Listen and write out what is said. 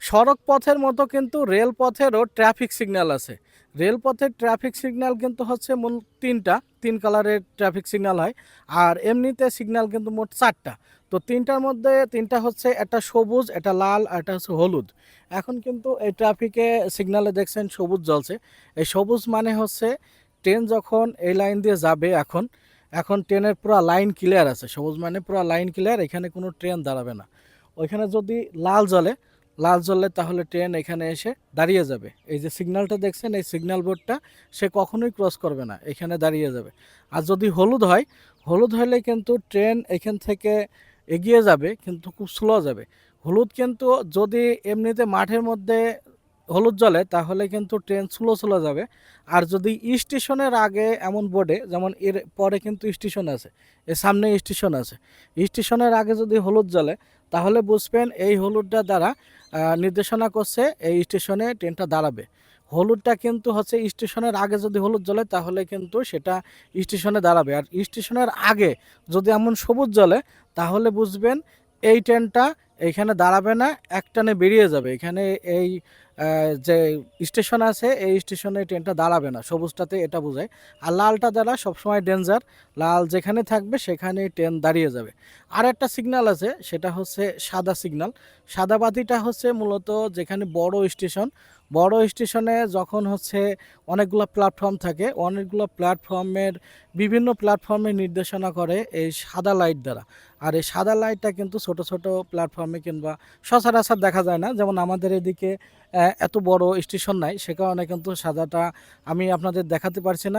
সড়ক পথের মতো কিন্তু রেলপথেরও ট্রাফিক সিগন্যাল আছে। রেলপথের ট্রাফিক সিগন্যাল কিন্তু হচ্ছে মূল ৩টা, ৩ কালারের ট্রাফিক সিগন্যাল হয়। আর এমনিতে সিগন্যাল কিন্তু মোট ৪টা। তো ৩টার মধ্যে ৩টা হচ্ছে একটা সবুজ, একটা লাল আর একটা হচ্ছে হলুদ। এখন কিন্তু এই ট্রাফিকে সিগন্যালে দেখছেন সবুজ জ্বলছে। এই সবুজ মানে হচ্ছে ট্রেন যখন এই লাইন দিয়ে যাবে এখন, এখন ট্রেনের পুরো লাইন ক্লিয়ার আছে। সবুজ মানে পুরো লাইন ক্লিয়ার, এখানে কোনো ট্রেন দাঁড়াবে না। ওইখানে যদি লাল জ্বলে, লাল জ্বললে তাহলে ট্রেন এখানে এসে দাঁড়িয়ে যাবে। এই যে সিগন্যালটা দেখছেন, এই সিগন্যাল বোর্ডটা সে কখনোই ক্রস করবে না, এখানে দাঁড়িয়ে যাবে। আর যদি হলুদ হয়, হলুদ হলে কিন্তু ট্রেন এখান থেকে এগিয়ে যাবে কিন্তু খুব স্লো যাবে। হলুদ কিন্তু যদি এমনিতে মাঠের মধ্যে হলুদ জ্বলে তাহলে কিন্তু ট্রেন স্লো স্লো যাবে। আর যদি স্টেশনের আগে এমন বোর্ডে, যেমন এর পরে কিন্তু স্টেশন আছে, এর সামনে স্টেশন আছে, স্টেশনের আগে যদি হলুদ জ্বলে তাহলে বুঝবেন এই হলুদটা দ্বারা নির্দেশনা করছে এই স্টেশনে ট্রেনটা দাঁড়াবে। হলুদটা কিন্তু হচ্ছে স্টেশনের আগে যদি হলুদ জ্বলে তাহলে কিন্তু সেটা স্টেশনে দাঁড়াবে। আর স্টেশনের আগে যদি এমন সবুজ জ্বলে তাহলে বুঝবেন এই ট্রেনটা এইখানে দাঁড়াবে না, একটানে বেরিয়ে যাবে। এখানে এই যে স্টেশন আছে এই স্টেশনে ট্রেনটা দাঁড়াবে না, সবুজটাতে এটা বোঝায়। আর লালটা দ্বারা সবসময় ডেঞ্জার, লাল যেখানে থাকবে সেখানেই ট্রেন দাঁড়িয়ে যাবে। আর একটা সিগন্যাল আছে, সেটা হচ্ছে সাদা সিগন্যাল। সাদা বাতিটা হচ্ছে মূলত যেখানে বড় স্টেশন, বড় স্টেশনে যখন হচ্ছে অনেকগুলো প্ল্যাটফর্ম থাকে, অনেকগুলো প্ল্যাটফর্মের বিভিন্ন প্ল্যাটফর্মে নির্দেশনা করে এই সাদা লাইট দ্বারা। আর এই সাদা লাইটটা কিন্তু ছোট ছোট প্ল্যাটফর্মে কিংবা সচরাচর দেখা যায় না, যেমন আমাদের এদিকে এত বড় স্টেশন নাই, সে কারণে কিন্তু সাদাটা আমি আপনাদের দেখাতে পারছি না।